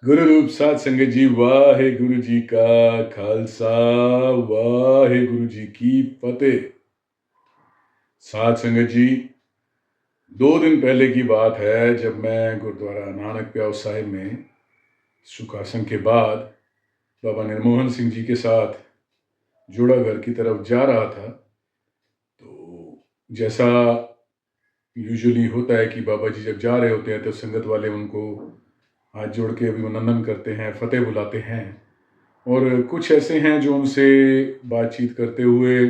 गुरु रूप साध संगत जी, वाहे गुरु जी का खालसा, वाहे गुरु जी की फतेह। साध संगत जी, 2 दिन पहले की बात है जब मैं गुरुद्वारा नानक प्याऊ साहिब में सुखासन के बाद बाबा निर्मोहन सिंह जी के साथ जोड़ाघर की तरफ जा रहा था। तो जैसा यूजुअली होता है कि बाबा जी जब जा रहे होते हैं तो संगत वाले उनको हाथ जोड़ के अभिनंदन करते हैं, फतेह बुलाते हैं। और कुछ ऐसे हैं जो उनसे बातचीत करते हुए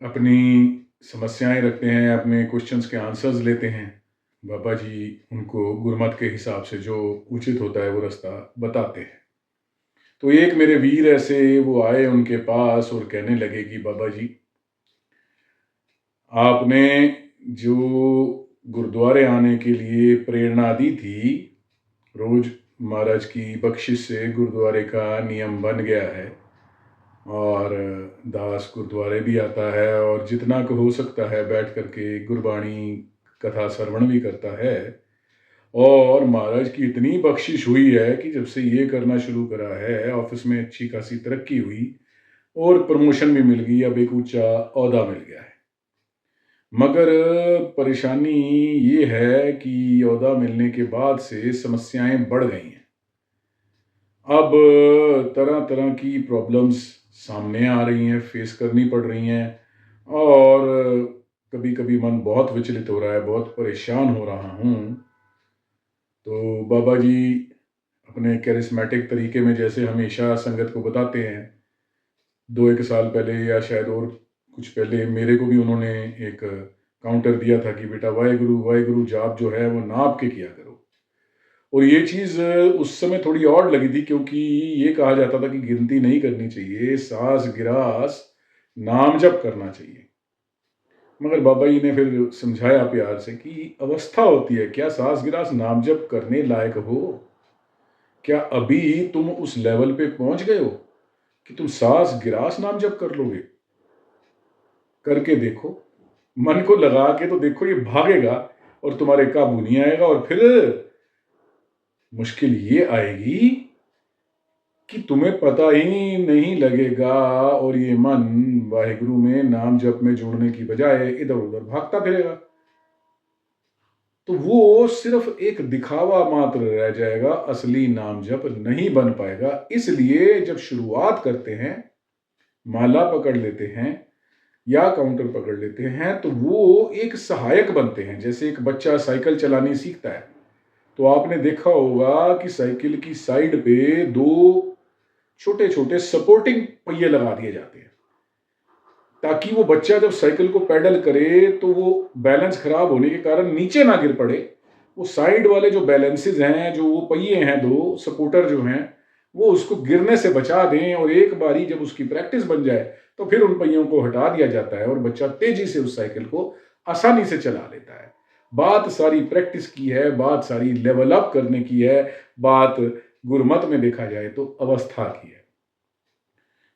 अपनी समस्याएं रखते हैं, अपने क्वेश्चंस के आंसर्स लेते हैं। बाबा जी उनको गुरमत के हिसाब से जो उचित होता है वो रास्ता बताते हैं। तो एक मेरे वीर ऐसे वो आए उनके पास और कहने लगे कि बाबा जी, आपने जो गुरुद्वारे आने के लिए प्रेरणा दी थी, रोज महाराज की बख्शिश से गुरुद्वारे का नियम बन गया है और दास गुरुद्वारे भी आता है और जितना को हो सकता है बैठ करके गुरबाणी कथा श्रवण भी करता है। और महाराज की इतनी बख्शिश हुई है कि जब से ये करना शुरू करा है ऑफिस में अच्छी खासी तरक्की हुई और प्रमोशन भी मिल गई, अब एक ऊंचा ओहदा मिल गया है। मगर परेशानी ये है कि ओहदा मिलने के बाद से समस्याएं बढ़ गई हैं। अब तरह तरह की प्रॉब्लम्स सामने आ रही हैं, फेस करनी पड़ रही हैं और कभी कभी मन बहुत विचलित हो रहा है, बहुत परेशान हो रहा हूँ। तो बाबा जी अपने कैरिस्मेटिक तरीके में जैसे हमेशा संगत को बताते हैं, 2 एक साल पहले या शायद और कुछ पहले मेरे को भी उन्होंने एक काउंटर दिया था कि बेटा वाहेगुरु जाप जो है वो नाप के किया करो। और ये चीज़ उस समय थोड़ी ऑड लगी थी क्योंकि ये कहा जाता था कि गिनती नहीं करनी चाहिए, सास गिरास नाम जप करना चाहिए। मगर बाबा जी ने फिर समझाया प्यार से कि अवस्था होती है, क्या सास गिरास नाम जप करने लायक हो? क्या अभी तुम उस लेवल पे पहुंच गए हो कि तुम सास गिरास नाम जप कर लोगे? करके देखो, मन को लगा के तो देखो, ये भागेगा और तुम्हारे काबू नहीं आएगा। और फिर मुश्किल ये आएगी कि तुम्हें पता ही नहीं लगेगा और ये मन वाहिगुरु में नाम जप में जोड़ने की बजाय इधर उधर भागता फिरेगा। तो वो सिर्फ एक दिखावा मात्र रह जाएगा, असली नाम जप नहीं बन पाएगा। इसलिए जब शुरुआत करते हैं, माला पकड़ लेते हैं या काउंटर पकड़ लेते हैं, तो वो एक सहायक बनते हैं। जैसे एक बच्चा साइकिल चलानी सीखता है तो आपने देखा होगा कि साइकिल की साइड पे 2 छोटे छोटे सपोर्टिंग पहिए लगा दिए जाते हैं ताकि वो बच्चा जब साइकिल को पैडल करे तो वो बैलेंस खराब होने के कारण नीचे ना गिर पड़े। वो साइड वाले जो बैलेंसेज हैं, जो वो पहिए हैं, 2 सपोर्टर जो हैं, वो उसको गिरने से बचा दें। और एक बारी जब उसकी प्रैक्टिस बन जाए तो फिर उन पहियों को हटा दिया जाता है और बच्चा तेजी से उस साइकिल को आसानी से चला लेता है। बात सारी प्रैक्टिस की है, बात सारी लेवल अप करने की है, बात गुरमत में देखा जाए तो अवस्था की है।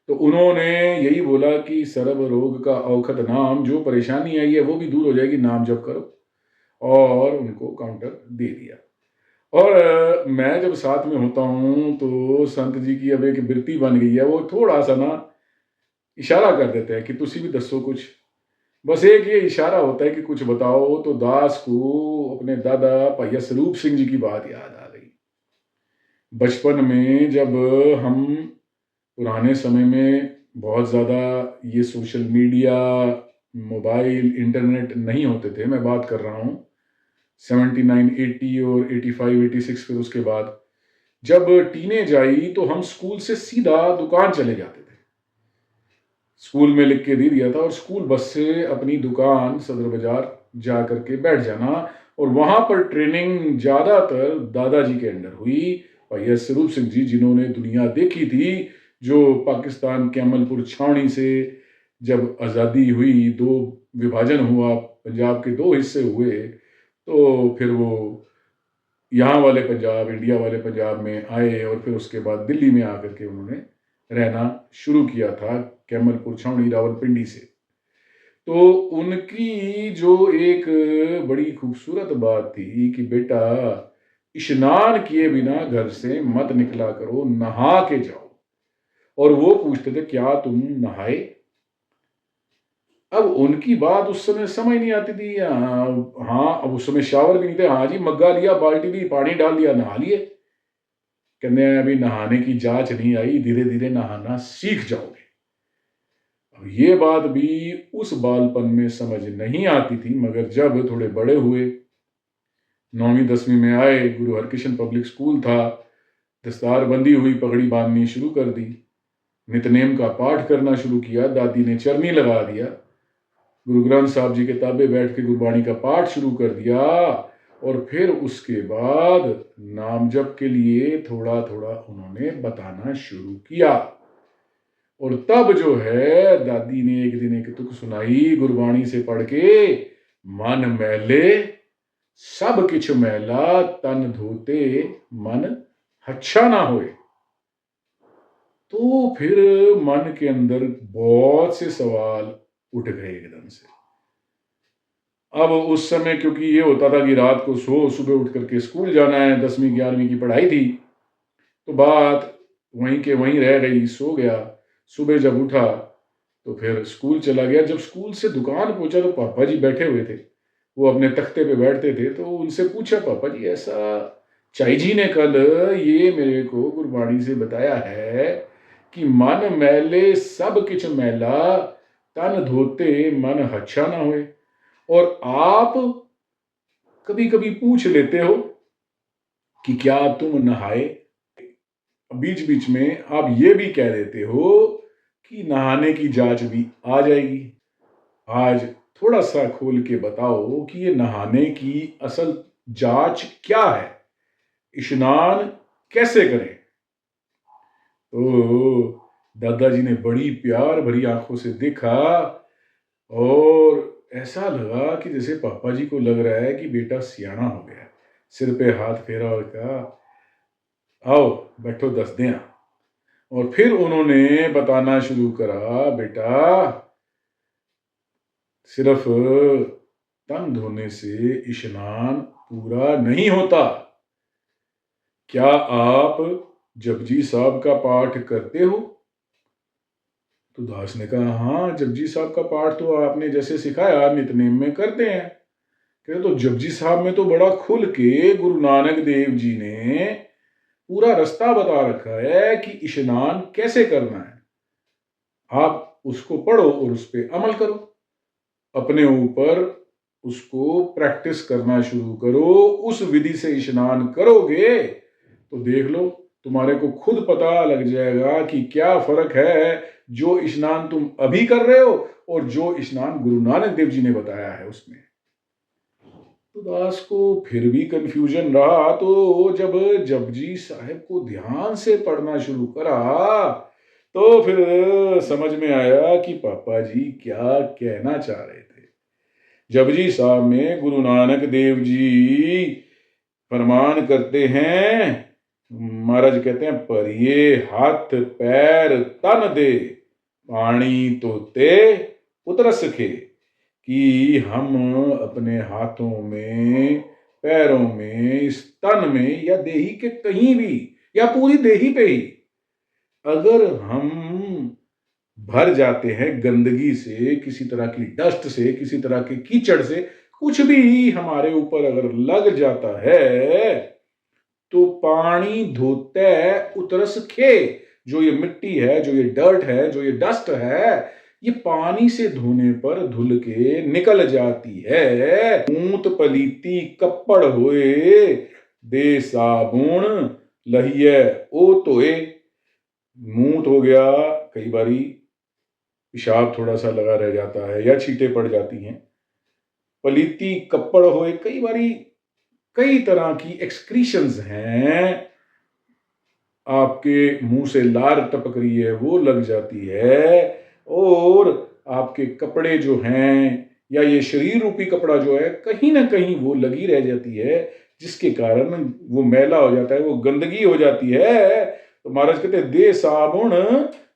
तो उन्होंने यही बोला कि सर्व रोग का औखद नाम, जो परेशानी आई है वो भी दूर हो जाएगी, नाम जप करो। और उनको काउंटर दे दिया। और मैं जब साथ में होता हूँ तो संत जी की अब एक वृत्ति बन गई है, वो थोड़ा सा ना इशारा कर देते हैं कि तुसी भी दसो कुछ। बस एक ये इशारा होता है कि कुछ बताओ, तो दास को अपने दादा भैया स्वरूप सिंह जी की बात याद आ गई। बचपन में जब हम पुराने समय में बहुत ज़्यादा ये सोशल मीडिया, मोबाइल, इंटरनेट नहीं होते थे। मैं बात कर रहा हूँ 79, 80 और 85, 86, फिर उसके बाद जब टीनेज आई तो हम स्कूल से सीधा दुकान चले जाते थे। स्कूल में लिख के दे दिया था और स्कूल बस से अपनी दुकान सदर बाजार जा करके बैठ जाना। और वहां पर ट्रेनिंग ज़्यादातर दादाजी के अंडर हुई, भैया स्वरूप सिंह जी, जिन्होंने दुनिया देखी थी। जो पाकिस्तान कैमलपुर छावनी से जब आज़ादी हुई, 2 विभाजन हुआ, पंजाब के 2 हिस्से हुए, तो फिर वो यहाँ वाले पंजाब, इंडिया वाले पंजाब में आए और फिर उसके बाद दिल्ली में आकर के उन्होंने रहना शुरू किया था, कैमलपुर छावनी रावलपिंडी से। तो उनकी जो एक बड़ी खूबसूरत बात थी कि बेटा, स्नान किए बिना घर से मत निकला करो, नहा के जाओ। और वो पूछते थे, क्या तुम नहाए? अब उनकी बात उस समय समझ नहीं आती थी। हाँ, अब उस समय शावर भी नहीं थे। हाँ जी, मग्गा लिया, बाल्टी ली, पानी डाल दिया, नहा लिए। कहने अभी नहाने की जांच नहीं आई, धीरे धीरे नहाना सीख जाओगे। अब ये बात भी उस बालपन में समझ नहीं आती थी, मगर जब थोड़े बड़े हुए, 9वीं 10वीं में आए, गुरु हरकिशन पब्लिक स्कूल था, दस्तार बंदी हुई, पगड़ी बांधनी शुरू कर दी, नितनेम का पाठ करना शुरू किया, दादी ने चरनी लगा दिया, गुरु ग्रंथ साहब जी के ताबे बैठ के गुरबाणी का पाठ शुरू कर दिया, और फिर उसके बाद नाम जप के लिए थोड़ा थोड़ा उन्होंने बताना शुरू किया। और तब जो है, दादी ने एक दिन एक तुक सुनाई गुरबाणी से पढ़ के, मन मैले सब किछ मैला, तन धोते मन अच्छा ना होए। तो फिर मन के अंदर बहुत से सवाल उठ गए एकदम से। अब उस समय क्योंकि ये होता था कि रात को सो, सुबह उठ करके स्कूल जाना है, 10वीं 11वीं की पढ़ाई थी, तो बात वहीं के वहीं रह गई, सो गया। सुबह जब उठा तो फिर स्कूल चला गया। जब स्कूल से दुकान पहुंचा तो पापा जी बैठे हुए थे, वो अपने तख्ते पे बैठते थे। तो उनसे पूछा, पापा जी ऐसा चाई जी ने कल ये मेरे को गुरबाणी से बताया है कि मन मैले सब किछ मैला, तन धोते मन अच्छा ना होए, और आप कभी कभी पूछ लेते हो कि क्या तुम नहाए? बीच बीच में आप ये भी कह देते हो कि नहाने की जांच भी आ जाएगी। आज थोड़ा सा खोल के बताओ कि ये नहाने की असल जांच क्या है, स्नान कैसे करें? तो दादाजी ने बड़ी प्यार भरी आंखों से देखा, और ऐसा लगा कि जैसे पापा जी को लग रहा है कि बेटा सियाना हो गया। सिर पे हाथ फेरा और कहा, आओ बैठो, दस दें। और फिर उन्होंने बताना शुरू करा, बेटा सिर्फ तन धोने से स्नान पूरा नहीं होता। क्या आप जपजी साहब का पाठ करते हो? तो दास ने कहा, हाँ, जपजी साहब का पाठ तो आपने जैसे सिखाया नितनेम में करते हैं। कहते तो जपजी साहब में तो बड़ा खुल के गुरु नानक देव जी ने पूरा रास्ता बता रखा है कि स्नान कैसे करना है। आप उसको पढ़ो और उस पर अमल करो, अपने ऊपर उसको प्रैक्टिस करना शुरू करो। उस विधि से स्नान करोगे तो देख लो, तुम्हारे को खुद पता लग जाएगा कि क्या फर्क है जो स्नान तुम अभी कर रहे हो और जो स्नान गुरु नानक देव जी ने बताया है उसमें। तो दास को फिर भी कंफ्यूजन रहा। तो जब जपजी साहब को ध्यान से पढ़ना शुरू करा तो फिर समझ में आया कि पापा जी क्या कहना चाह रहे थे। जपजी साहब में गुरु नानक देव जी फरमान करते हैं, महाराज कहते हैं, परिये हाथ पैर तन दे, पानी तो ते उतरस खे। कि हम अपने हाथों में, पैरों में, इस तन में या देही के कहीं भी या पूरी देही पे ही अगर हम भर जाते हैं गंदगी से, किसी तरह की डस्ट से, किसी तरह के कीचड़ से, कुछ भी हमारे ऊपर अगर लग जाता है तो पानी धोते उतरस खे। जो ये मिट्टी है, जो ये डर्ट है, जो ये डस्ट है, ये पानी से धोने पर धुल के निकल जाती है। ऊंत पलीती कपड़ होए, दे साबुन लहिए ओ तोए। मूत हो गया, कई बारी पेशाब थोड़ा सा लगा रह जाता है या छींटे पड़ जाती हैं। पलीती कपड़ होए, कई बारी कई तरह की एक्सक्रीशंस हैं, आपके मुंह से लार टपक रही है वो लग जाती है, और आपके कपड़े जो हैं या ये शरीर रूपी कपड़ा जो है कहीं ना कहीं वो लगी रह जाती है, जिसके कारण वो मैला हो जाता है, वो गंदगी हो जाती है। तो महाराज कहते हैं, दे साबुन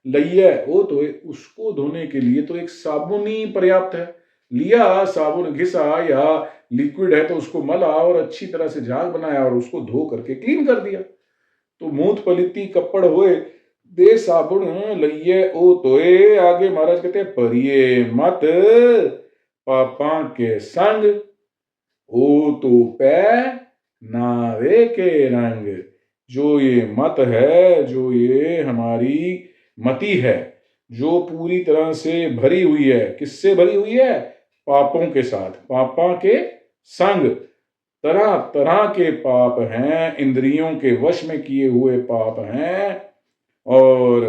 लइया वो, तो उसको धोने के लिए तो एक साबुन ही पर्याप्त है। लिया साबुन, घिसा या लिक्विड है तो उसको मला और अच्छी तरह से झाग बनाया और उसको धो करके क्लीन कर दिया। तो मूत पलिती कपड़ होए दे साबुन लइये ओ तोए। आगे महाराज कहते हैं परिये मत पापा के संग ओ तो पै नावे के रंग। जो ये मत है, जो ये हमारी मति है, जो पूरी तरह से भरी हुई है, किससे भरी हुई है? पापों के साथ, पापा के संग। तरह तरह के पाप हैं, इंद्रियों के वश में किए हुए पाप हैं, और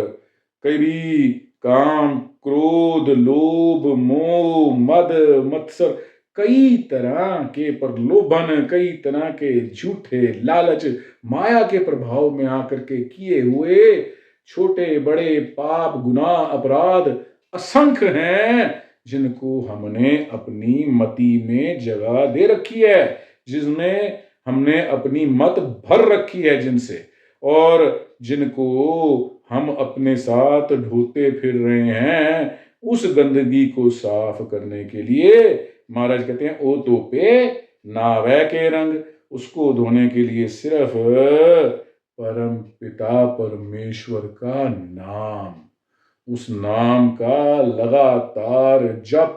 कभी काम, क्रोध, लोभ, मोह, मद, मत्सर, कई तरह के प्रलोभन, कई तरह के झूठे लालच, माया के प्रभाव में आकर के किए हुए छोटे बड़े पाप, गुनाह, अपराध असंख्य हैं, जिनको हमने अपनी मति में जगह दे रखी है, जिसमें हमने अपनी मत भर रखी है जिनसे, और जिनको हम अपने साथ ढोते फिर रहे हैं। उस गंदगी को साफ करने के लिए महाराज कहते हैं ओ तो पे नावै के रंग। उसको धोने के लिए सिर्फ परम पिता परमेश्वर का नाम, उस नाम का लगातार जप,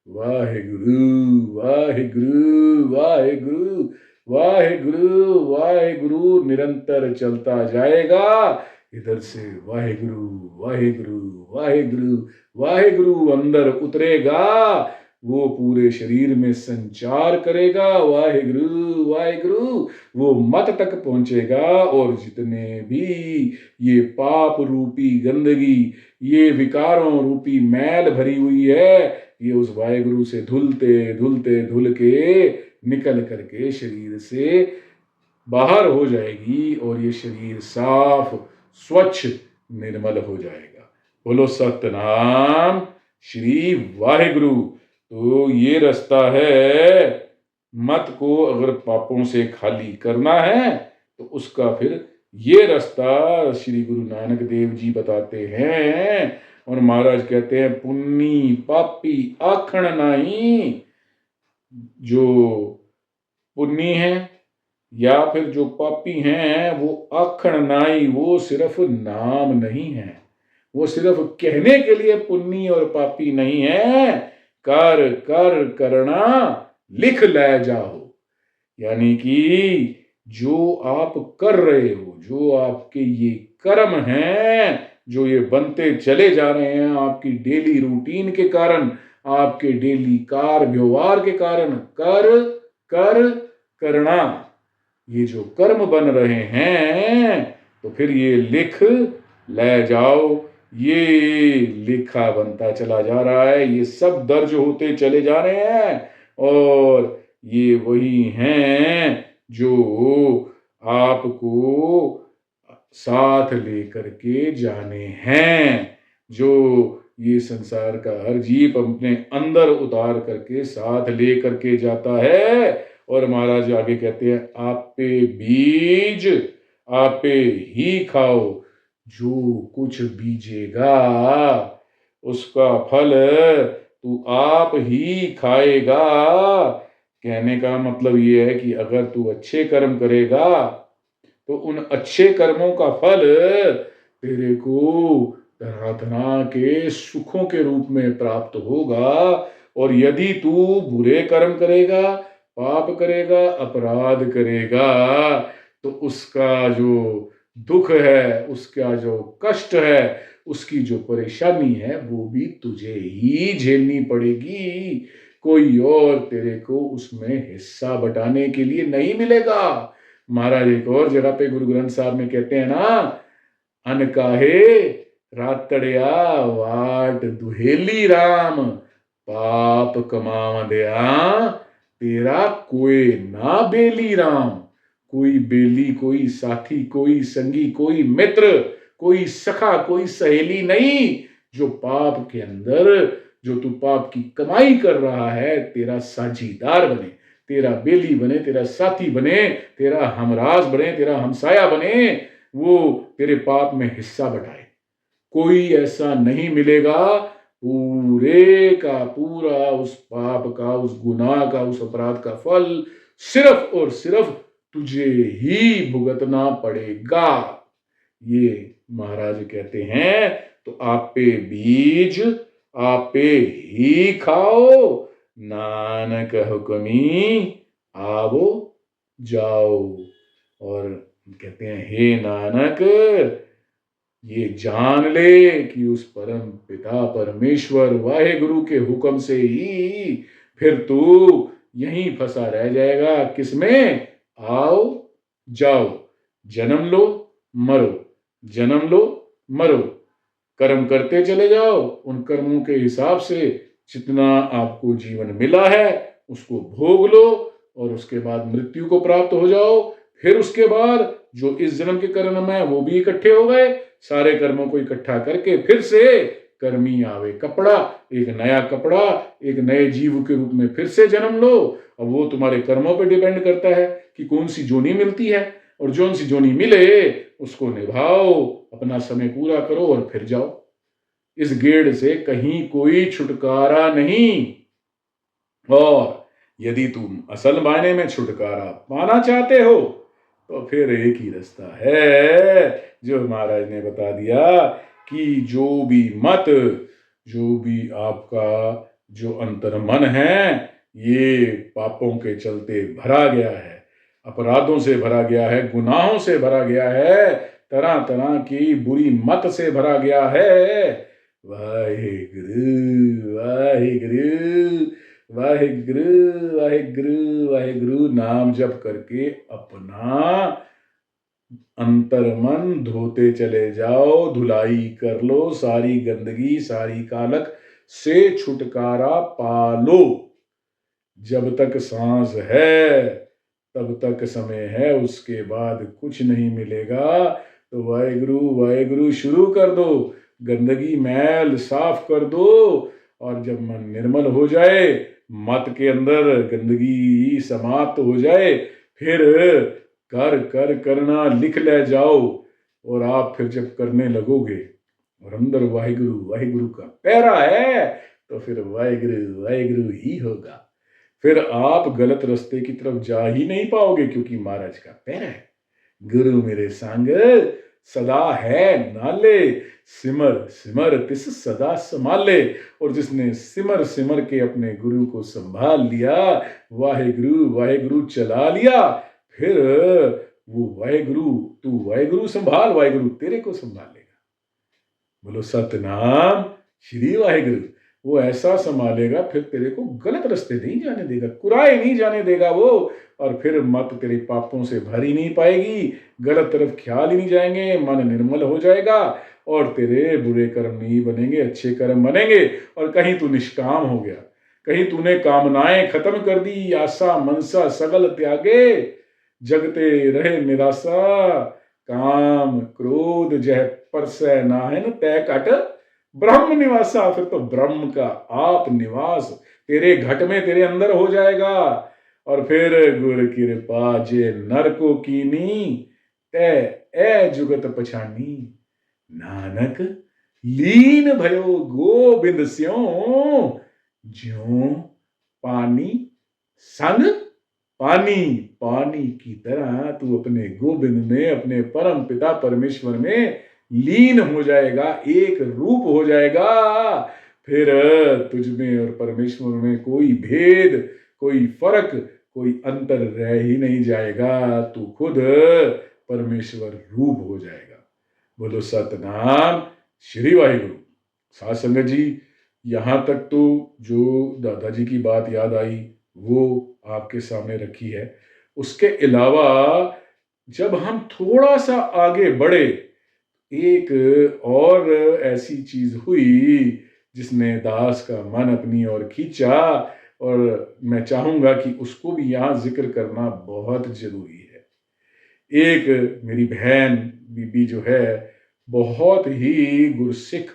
वाहेगुरु वाहेगुरु वाहेगुरु वाहेगुरु वाहेगुरु निरंतर चलता जाएगा। इधर से वाहेगुरु वाहेगुरु वाहेगुरु वाहेगुरु अंदर उतरेगा, वो पूरे शरीर में संचार करेगा। वाहेगुरु वाहेगुरु वो मत तक पहुंचेगा, और जितने भी ये पाप रूपी गंदगी, ये विकारों रूपी मैल भरी हुई है, ये उस वाहेगुरु से धुलते धुलते धुल के निकल करके शरीर से बाहर हो जाएगी, और ये शरीर साफ स्वच्छ निर्मल हो जाएगा। बोलो सतनाम श्री वाहेगुरु। तो ये रास्ता है, मत को अगर पापों से खाली करना है तो उसका फिर ये रास्ता श्री गुरु नानक देव जी बताते हैं। और महाराज कहते हैं पुन्नी पापी आखण नाही। जो पुन्नी है या फिर जो पापी हैं वो आखण नाई, वो सिर्फ नाम नहीं है, वो सिर्फ कहने के लिए पुन्नी और पापी नहीं है। कर कर करना लिख ले जाओ, यानी कि जो आप कर रहे हो, जो आपके ये कर्म हैं, जो ये बनते चले जा रहे हैं आपकी डेली रूटीन के कारण, आपके डेली कार व्यवहार के कारण, कर कर करना, ये जो कर्म बन रहे हैं, तो फिर ये लिख ले जाओ। ये लिखा बनता चला जा रहा है, ये सब दर्ज होते चले जा रहे हैं, और ये वही हैं जो आपको साथ लेकर के जाने हैं, जो ये संसार का हर जीव अपने अंदर उतार करके साथ ले करके जाता है। और महाराज आगे कहते हैं आपे बीज आपे ही खाओ, जो कुछ बीजेगा उसका फल तू आप ही खाएगा। कहने का मतलब ये है कि अगर तू अच्छे कर्म करेगा तो उन अच्छे कर्मों का फल तेरे को तरह तरह के सुखों के रूप में प्राप्त होगा। और यदि तू बुरे कर्म करेगा, पाप करेगा, अपराध करेगा, तो उसका जो दुख है, उसका जो कष्ट है, उसकी जो परेशानी है, वो भी तुझे ही झेलनी पड़ेगी। कोई और तेरे को उसमें हिस्सा बटाने के लिए नहीं मिलेगा। महाराज एक और जगह पे गुरु ग्रंथ साहब में कहते हैं ना, अन काहे रातड़िया वाट दुहेली राम, पाप कमावंदिया तेरा कोई ना बेली राम। कोई बेली, कोई साथी, कोई संगी, कोई मित्र, कोई सखा, कोई सहेली नहीं, जो पाप के अंदर, जो तू पाप की कमाई कर रहा है, तेरा साझीदार बने, तेरा बेली बने, तेरा साथी बने, तेरा हमराज बने, तेरा हमसाया बने, वो तेरे पाप में हिस्सा बटाए। कोई ऐसा नहीं मिलेगा पूरे का पूरा उस पाप का, उस गुनाह का, उस अपराध का फल सिर्फ और सिर्फ तुझे ही भुगतना पड़ेगा। ये महाराज कहते हैं। तो आपे बीज आपे ही खाओ, नानक हुक्मी आवो जाओ। और कहते हैं, हे नानक, ये जान ले कि उस परम पिता परमेश्वर वाहेगुरु के हुक्म से ही फिर तू यहीं फंसा रह जाएगा। किसमें? आओ जाओ, जन्म लो मरो, जन्म लो मरो, कर्म करते चले जाओ। उन कर्मों के हिसाब से जितना आपको जीवन मिला है उसको भोग लो, और उसके बाद मृत्यु को प्राप्त हो जाओ। फिर उसके बाद जो इस जन्म के कर्म है वो भी इकट्ठे हो गए, सारे कर्मों को इकट्ठा करके फिर से कर्मी आवे कपड़ा, एक नया कपड़ा, एक नए जीव के रूप में फिर से जन्म लो। अब वो तुम्हारे कर्मों पर डिपेंड करता है कि कौन सी जोनी मिलती है, और जो सी जोनी मिले उसको निभाओ, अपना समय पूरा करो और फिर जाओ। इस गेड़ से कहीं कोई छुटकारा नहीं। और यदि तुम असल मायने में छुटकारा पाना चाहते हो तो फिर एक ही रास्ता है जो महाराज ने बता दिया कि जो भी मत, जो भी आपका जो अंतर मन है, ये पापों के चलते भरा गया है, अपराधों से भरा गया है, गुनाहों से भरा गया है, तरह तरह की बुरी मत से भरा गया है। वाहेगुरु वाहेगुरु वाहेगुरु वाहेगुरु वाहेगुरु नाम जप करके अपना अंतर मन धोते चले जाओ, धुलाई कर लो, सारी गंदगी सारी कालक से छुटकारा पालो। जब तक सांस है तब तक समय है, उसके बाद कुछ नहीं मिलेगा। तो वाहेगुरु वाहेगुरु शुरू कर दो, गंदगी मैल साफ कर दो, और जब मन निर्मल हो जाए, मत के अंदर गंदगी समाप्त हो जाए, फिर कर कर करना लिख ले जाओ। और आप फिर जब करने लगोगे और अंदर वाहेगुरु वाहेगुरु का पैरा है, तो फिर वाहेगुरु वाहेगुरु ही होगा। फिर आप गलत रास्ते की तरफ जा ही नहीं पाओगे, क्योंकि महाराज का पैरा है। गुरु मेरे संग सदा है नाले, सिमर सिमर तिस सदा संभाले। और जिसने सिमर सिमर के अपने गुरु को संभाल लिया, वाहेगुरु वाहेगुरु चला लिया, फिर वो वाहेगुरु, तू वाहेगुरु संभाल, वाहेगुरु तेरे को संभाल लेगा। बोलो सतनाम श्री वाहेगुरु। वो ऐसा संभालेगा, फिर तेरे को गलत रास्ते नहीं जाने देगा, कुराए नहीं जाने देगा वो। और फिर मत तेरे पापों से भर ही नहीं पाएगी, गलत तरफ ख्याल ही नहीं जाएंगे, मन निर्मल हो जाएगा, और तेरे बुरे कर्म नहीं बनेंगे, अच्छे कर्म बनेंगे। और कहीं तू निष्काम हो गया, कहीं तूने कामनाएं खत्म कर दी, आशा मनसा सगल त्यागे, जगते रहे निराशा, काम क्रोध जह परसै नाहिन तय कट ब्रह्म निवासा। फिर तो ब्रह्म का आप निवास तेरे घट में, तेरे अंदर हो जाएगा। और फिर गुर कृपा जे नर को कीनी, तय ए जुगत पछानी, नानक लीन भयो गोबिंद स्यों, ज्यों पानी संग पानी। पानी की तरह तू अपने गोविंद में, अपने परम पिता परमेश्वर में लीन हो जाएगा, एक रूप हो जाएगा। फिर तुझ में और परमेश्वर में कोई भेद, कोई फर्क, कोई अंतर रह ही नहीं जाएगा। तू खुद परमेश्वर रूप हो जाएगा। बोलो सतनाम श्री वाहिगुरु। साध संगत जी, यहां तक तो जो दादाजी की बात याद आई वो आपके सामने रखी है। उसके अलावा जब हम थोड़ा सा आगे बढ़े, एक और ऐसी चीज हुई जिसने दास का मन अपनी ओर खींचा, और मैं चाहूंगा कि उसको भी यहां जिक्र करना बहुत जरूरी है। एक मेरी बहन बीबी जो है, बहुत ही गुरसिख,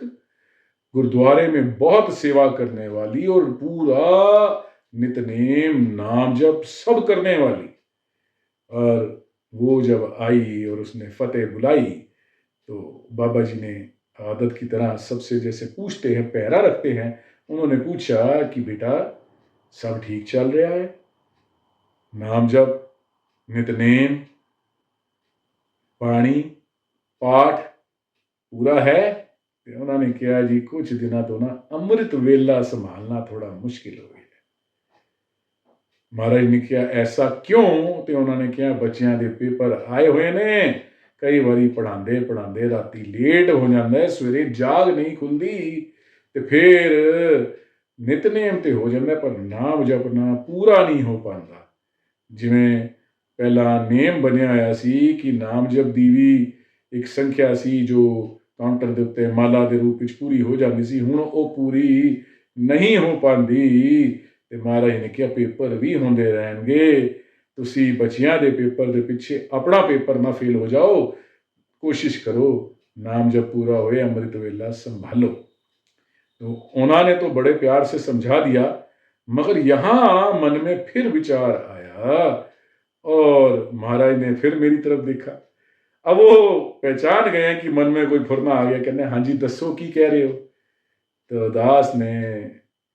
गुरुद्वारे में बहुत सेवा करने वाली, और पूरा नितनेम नाम जप सब करने वाली। और वो जब आई और उसने फतेह बुलाई, तो बाबा जी ने आदत की तरह सबसे जैसे पूछते हैं, पहरा रखते हैं, उन्होंने पूछा कि बेटा सब ठीक चल रहा है, नाम जप, नितनेम, पानी, पाठ पूरा है? ते उन्होंने कहा जी कुछ दिना तो ना अमृत वेला संभालना थोड़ा मुश्किल हो गया। महाराज ने कहा ऐसा क्यों? तो उन्होंने कहा बच्चों के पेपर आए हुए ने, कई बारी पढ़ाते पढ़ाते राती लेट हो जाता है, सवेरे जाग नहीं खुलती, तो फिर नितनेम तो हो जाता पर नाम जपना पूरा नहीं हो पाता। जिमें पहला नेम बनया होया सी कि नाम जप दी भी एक संख्या सी जो काउंटर के उत्ते माला के रूप में पूरी हो जाती सी, हुण वो पूरी नहीं हो पाती। ਤੇ ਮਹਾਰਾਜ ਨੇ ਕਿਹਾ ਪੇਪਰ ਵੀ ਹੁੰਦੇ ਰਹਿਣਗੇ, ਤੁਸੀਂ ਬੱਚਿਆਂ ਦੇ ਪੇਪਰ ਦੇ ਪਿੱਛੇ ਆਪਣਾ ਪੇਪਰ ਨਾ ਫੇਲ ਹੋ ਜਾਓ, कोशिश करो नाम जब पूरा होए अमृत वेला संभालो। तो उन्होंने तो बड़े प्यार से समझा दिया, मगर यहाँ मन में फिर विचार आया और महाराज ने फिर मेरी तरफ देखा। अब वो पहचान गए कि मन में कोई फुरना आ गया, कहने हाँ जी दसो की कह रहे हो? तो दास ने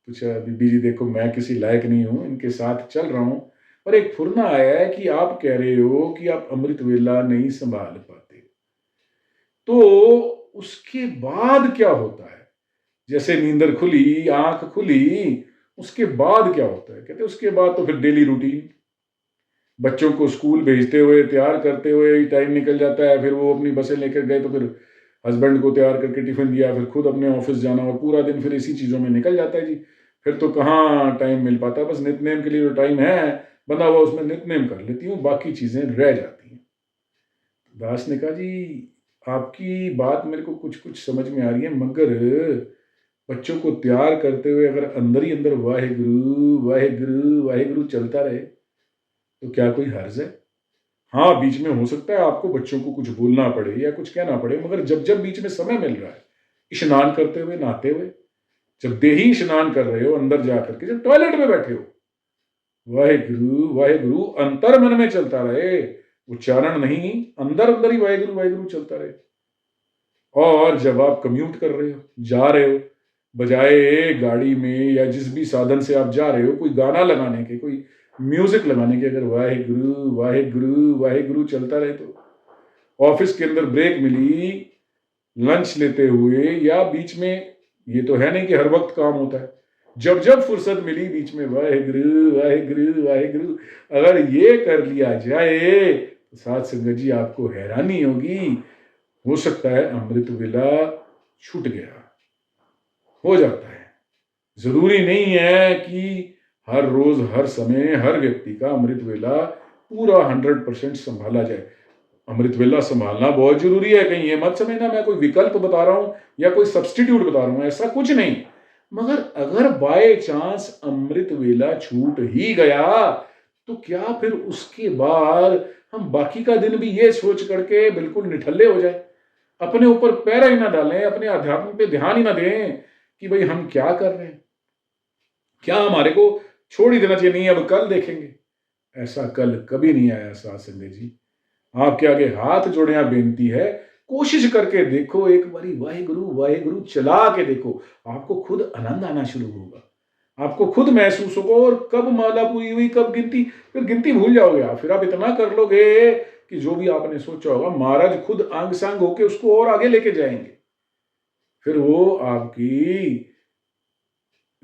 पूछा बीबी जी देखो मैं किसी लायक नहीं हूं, इनके साथ चल रहा हूं, पर एक फुरना आया है कि आप कह रहे हो कि आप अमृत वेला नहीं संभाल पाते, तो उसके बाद क्या होता है? जैसे नींदर खुली, आंख खुली, उसके बाद क्या होता है? कहते उसके बाद तो फिर डेली रूटीन, बच्चों को स्कूल भेजते हुए तैयार करते हुए टाइम निकल जाता है, फिर वो अपनी बसें लेकर गए तो फिर हस्बैंड को तैयार करके टिफिन दिया, फिर खुद अपने ऑफिस जाना और पूरा दिन फिर इसी चीज़ों में निकल जाता है जी। फिर तो कहाँ टाइम मिल पाता है, बस नितनेम के लिए जो टाइम है बना हुआ उसमें नितनेम कर लेती हूँ, बाकी चीज़ें रह जाती हैं। दास ने कहा जी आपकी बात मेरे को कुछ कुछ समझ में आ रही है, मगर बच्चों को तैयार करते हुए अगर अंदर ही अंदर वाहेगुरु वाहेगुरु वाहेगुरु चलता रहे तो क्या कोई हर्ज है? हाँ बीच में हो सकता है आपको बच्चों को कुछ बोलना पड़े या कुछ कहना पड़े, मगर जब जब बीच में समय मिल रहा है स्नान करते हुए, नहाते हुए, जब देही स्नान कर रहे हो अंदर जा करके, जब टॉयलेट में बैठे हो, वाहेगुरु वाहेगुरु अंतर मन में चलता रहे, उच्चारण नहीं, अंदर अंदर ही वाहेगुरु वाहेगुरु चलता रहे। और जब आप कम्यूट कर रहे हो, जा रहे हो, बजाय गाड़ी में या जिस भी साधन से आप जा रहे हो, कोई गाना लगाने के, कोई म्यूजिक लगाने के, अगर वाहेगुरु वाहेगुरु वाहेगुरु चलता रहे तो ऑफिस के अंदर ब्रेक मिली, लंच लेते हुए या बीच में, ये तो है नहीं कि हर वक्त काम होता है, जब जब फुर्सत मिली बीच में वाहेगुरु वाहेगुरु वाहेगुरु अगर ये कर लिया जाए तो साथ संगत जी आपको हैरानी होगी, हो सकता है अमृत वेला छूट गया, हो जाता है। जरूरी नहीं है कि हर रोज हर समय हर व्यक्ति का अमृत वेला पूरा 100% संभाला जाए। अमृत वेला संभालना बहुत जरूरी है, कहीं ये मत समझना मैं कोई विकल्प बता रहा हूं या कोई सब्स्टिट्यूट बता रहा हूं, ऐसा कुछ नहीं। मगर अगर बाय चांस अमृत वेला छूट ही गया तो क्या फिर उसके बाद हम बाकी का दिन भी ये सोच करके बिल्कुल निठल्ले हो जाए, अपने ऊपर पैरा ही ना डालें, अपने अध्यात्म पे ध्यान ही ना दें कि भाई हम क्या कर रहे हैं, क्या हमारे को छोड़ ही देना चाहिए, नहीं अब कल देखेंगे? ऐसा कल कभी नहीं आया साथ संगत जी। आपके आगे हाथ जोड़िया बेनती है, कोशिश करके देखो एक बारी वाहेगुरु वाहेगुरु चला के देखो, आपको खुद आनंद आना शुरू होगा, आपको खुद महसूस होगा, और कब माला पूरी हुई कब गिनती, फिर गिनती भूल जाओगे आप, फिर आप इतना कर लोगे कि जो भी आपने सोचा होगा महाराज खुद आंग सांग होके उसको और आगे लेके जाएंगे। फिर वो आपकी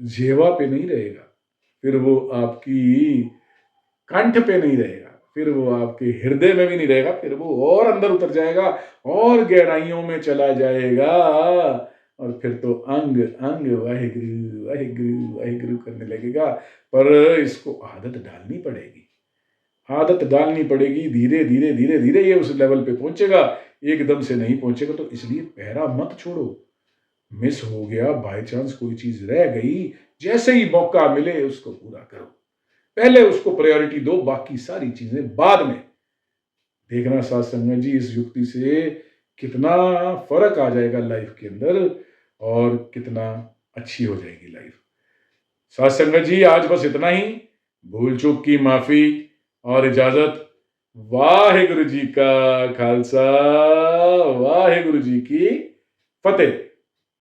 जेवा पे नहीं रहेगा, फिर वो आपकी कंठ पे नहीं रहेगा, फिर वो आपके हृदय में भी नहीं रहेगा, फिर वो और अंदर उतर जाएगा और गहराइयों में चला जाएगा, और फिर तो अंग अंग वाहेगुरु वाहेगुरु वाहेगुरु करने लगेगा। पर इसको आदत डालनी पड़ेगी, आदत डालनी पड़ेगी, धीरे धीरे धीरे धीरे ये उस लेवल पे पहुंचेगा, एकदम से नहीं पहुंचेगा। तो इसलिए पहरा मत छोड़ो, मिस हो गया बाय चांस कोई चीज रह गई, जैसे ही मौका मिले उसको पूरा करो, पहले उसको प्रायोरिटी दो, बाकी सारी चीजें बाद में। देखना साथ संगत जी इस युक्ति से कितना फर्क आ जाएगा लाइफ के अंदर और कितना अच्छी हो जाएगी लाइफ। साथ संगत जी आज बस इतना ही, भूल चूक की माफी और इजाजत। वाहेगुरु जी का खालसा, वाहेगुरु जी की फतेह।